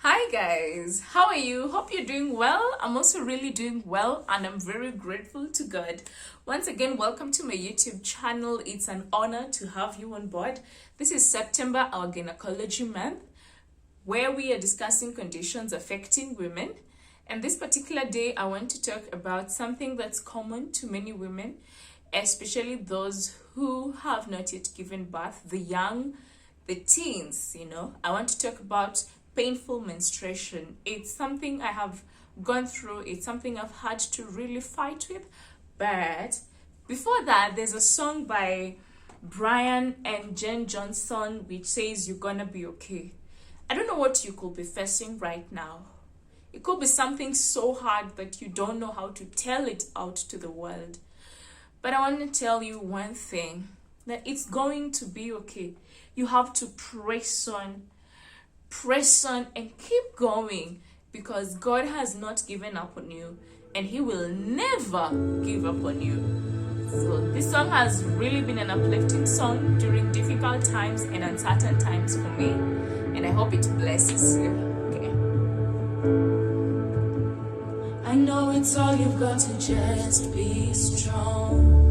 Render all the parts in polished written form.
Hi guys, how are you? Hope you're doing well. I'm also really doing well and I'm very grateful to God. Once again, welcome to my YouTube channel. It's an honor to have you on board. This is September, our gynecology month, where we are discussing conditions affecting women. And this particular day, I want to talk about something that's common to many women, especially those who have not yet given birth, the young, the teens, I want to talk about painful menstruation. It's something I have gone through. It's something I've had to really fight with. But before that, there's a song by Brian and Jen Johnson which says you're gonna be okay. I don't know what you could be facing right now. It could be something so hard that you don't know how to tell it out to the world. But I want to tell you one thing, that it's going to be okay. You have to press on and keep going, because God has not given up on you and he will never give up on you. So this song has really been an uplifting song during difficult times and uncertain times for me, and I hope it blesses you. Okay. I know it's all you've got to just be strong,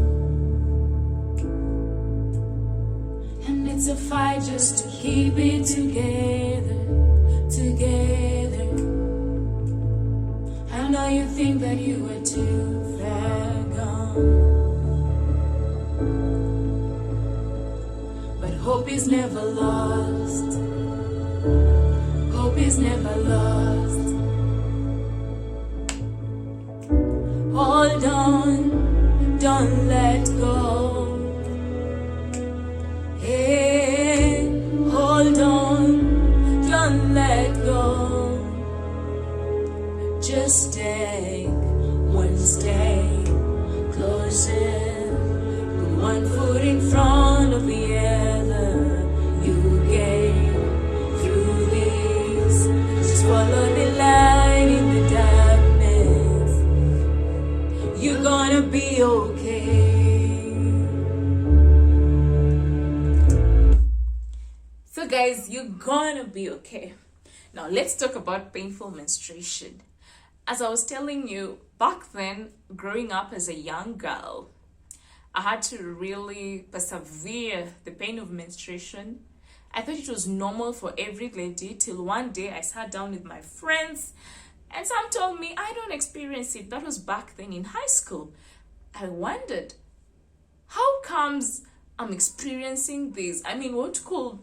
and it's a fight just to keep it together. I know you think that you were too far gone, but hope is never lost. Hope is never lost. Hold on, don't let go. Hey, hold on, don't let go. Just take one step closer, put one foot in front of the other. You get through this. Just follow the light in the darkness. You're gonna be okay. So guys, you're gonna be okay. Now let's talk about painful menstruation. As I was telling you, back then, growing up as a young girl, I had to really persevere the pain of menstruation. I thought it was normal for every lady, till one day I sat down with my friends and some told me I don't experience it. That was back then in high school. I wondered, how comes I'm experiencing this? I mean, what could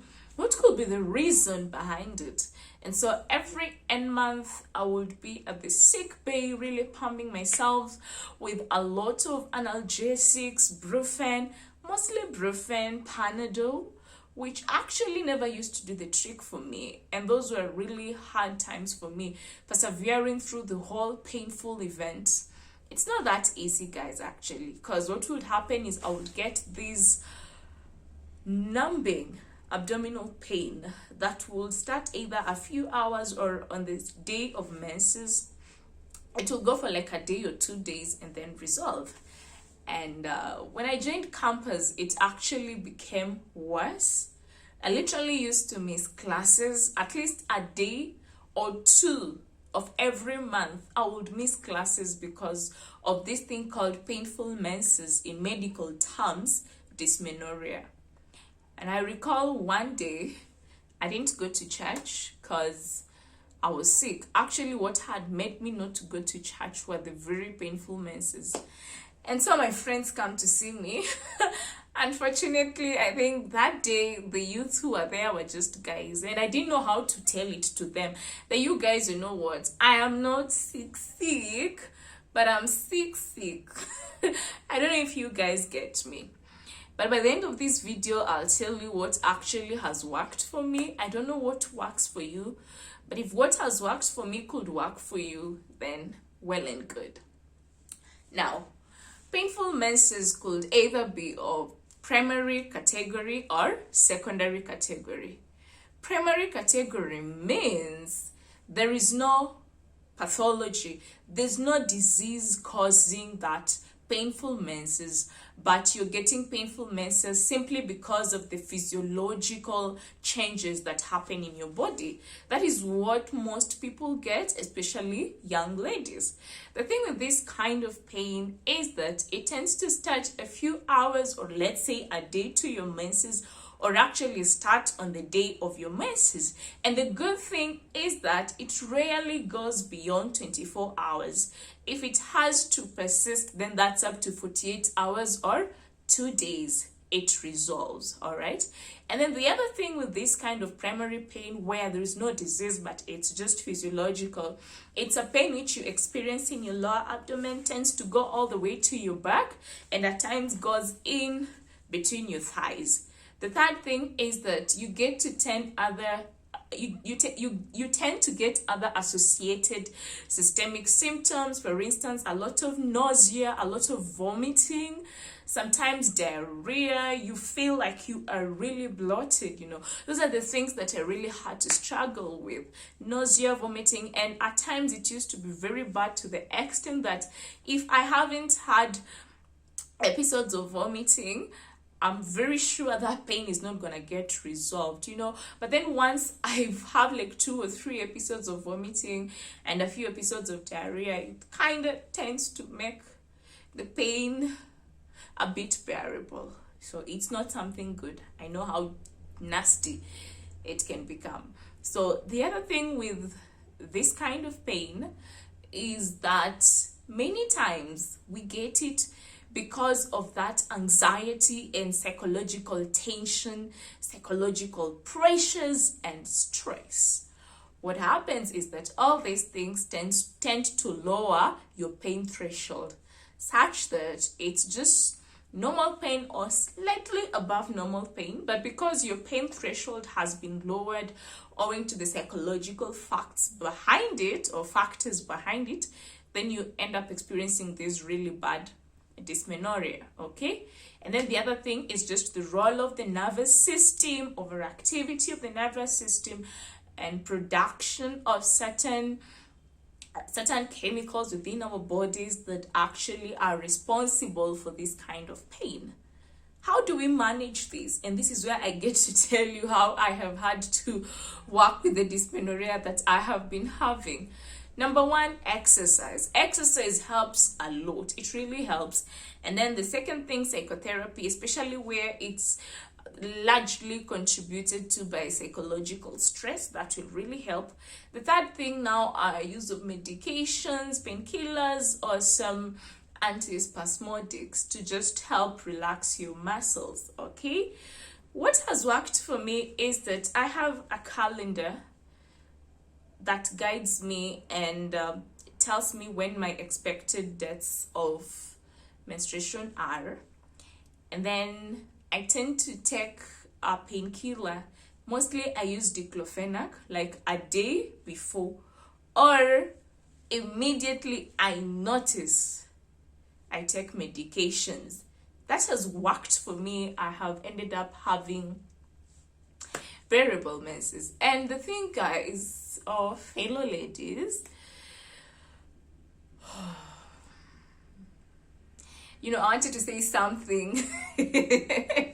be the reason behind it? And so every end month, I would be at the sick bay, really pumping myself with a lot of analgesics, Brufen, mostly Brufen, Panadol, which actually never used to do the trick for me. And those were really hard times for me, persevering through the whole painful event. It's not that easy, guys, actually, because what would happen is I would get these numbing abdominal pain that will start either a few hours or on the day of menses. It will go for like a day or 2 days and then resolve. And when I joined campus, it actually became worse. I literally used to miss classes at least a day or two of every month. I would miss classes because of this thing called painful menses, in medical terms, dysmenorrhea. And I recall one day I didn't go to church because I was sick. Actually, what had made me not to go to church were the very painful menses. And so my friends come to see me. Unfortunately, I think that day the youths who were there were just guys, and I didn't know how to tell it to them that, you guys, you know what, I am not sick, but I'm sick. I don't know if you guys get me. But by the end of this video, I'll tell you what actually has worked for me. I don't know what works for you, but if what has worked for me could work for you, then well and good. Now, painful menses could either be of primary category or secondary category. Primary category means there is no pathology, there's no disease causing that painful menses, but you're getting painful menses simply because of the physiological changes that happen in your body. That is what most people get, especially young ladies. The thing with this kind of pain is that it tends to start a few hours, or let's say a day to your menses, or actually start on the day of your menses. And the good thing is that it rarely goes beyond 24 hours. If it has to persist, then that's up to 48 hours or 2 days. It resolves, all right? And then the other thing with this kind of primary pain, where there is no disease but it's just physiological, it's a pain which you experience in your lower abdomen, tends to go all the way to your back, and at times goes in between your thighs. The third thing is that you get to tend to get other associated systemic symptoms. For instance, a lot of nausea, a lot of vomiting, sometimes diarrhea. You feel like you are really bloated. Those are the things that are really hard to struggle with: nausea, vomiting. And at times it used to be very bad, to the extent that if I haven't had episodes of vomiting, I'm very sure that pain is not gonna get resolved, But then once I have like 2 or 3 episodes of vomiting and a few episodes of diarrhea, it kind of tends to make the pain a bit bearable. So it's not something good. I know how nasty it can become. So the other thing with this kind of pain is that many times we get it because of that anxiety and psychological tension, psychological pressures and stress. What happens is that all these things tend to lower your pain threshold, such that it's just normal pain or slightly above normal pain, but because your pain threshold has been lowered owing to the psychological factors behind it, then you end up experiencing this really bad dysmenorrhea. Okay, and then the other thing is just the role of the nervous system, overactivity of the nervous system, and production of certain chemicals within our bodies that actually are responsible for this kind of pain. How do we manage this? And this is where I get to tell you how I have had to work with the dysmenorrhea that I have been having. Number 1, exercise. Exercise helps a lot. It really helps. And then the second thing, psychotherapy, especially where it's largely contributed to by psychological stress, that will really help. The third thing now are use of medications, painkillers, or some antispasmodics to just help relax your muscles. Okay, what has worked for me is that I have a calendar that guides me and tells me when my expected dates of menstruation are. And then I tend to take a painkiller. Mostly I use diclofenac like a day before, or immediately I notice I take medications. That has worked for me. I have ended up having bearable menses. And the thing, guys, or fellow ladies, I wanted to say something. I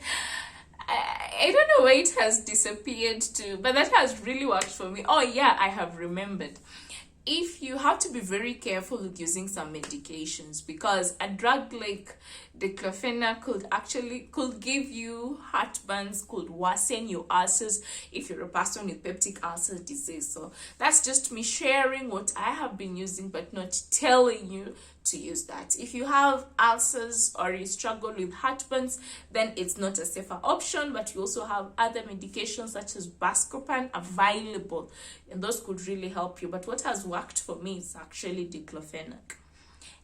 don't know where it has disappeared to, but that has really worked for me. Oh yeah, I have remembered. If you have to be very careful with using some medications, because a drug like diclofenac could give you heartburns, could worsen your ulcers if you're a person with peptic ulcer disease. So that's just me sharing what I have been using, but not telling you to use that. If you have ulcers or you struggle with heartburns, then it's not a safer option, but you also have other medications such as Buscopan available, and those could really help you. But what has worked for me is actually diclofenac.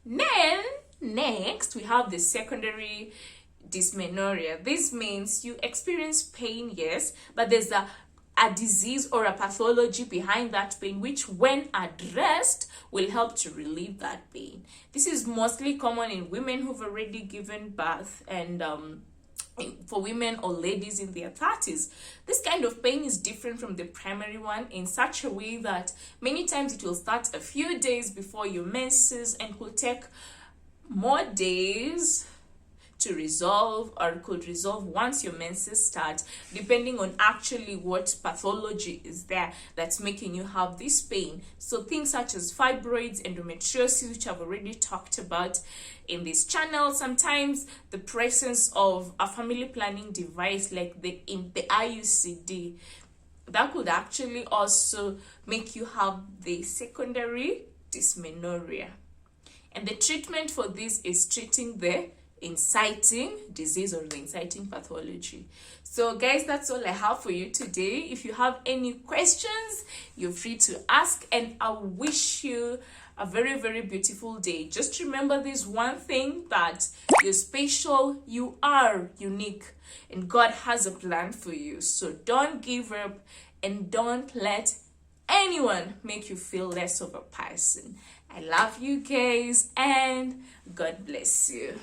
Then next we have the secondary dysmenorrhea. This means you experience pain, yes, but there's a disease or a pathology behind that pain, which when addressed will help to relieve that pain. This is mostly common in women who've already given birth, and for women or ladies in their 30s. This kind of pain is different from the primary one in such a way that many times it will start a few days before your menses and will take more days to resolve, or could resolve once your menses start, depending on actually what pathology is there that's making you have this pain. So things such as fibroids, endometriosis, which I've already talked about in this channel. Sometimes the presence of a family planning device like the IUCD, that could actually also make you have the secondary dysmenorrhea. And the treatment for this is treating the inciting disease or the inciting pathology. So guys, that's all I have for you today. If you have any questions, you're free to ask, and I wish you a very, very beautiful day. Just remember this one thing, that you're special, you are unique, and God has a plan for you. So don't give up, and don't let anyone make you feel less of a person. I love you guys, and God bless you.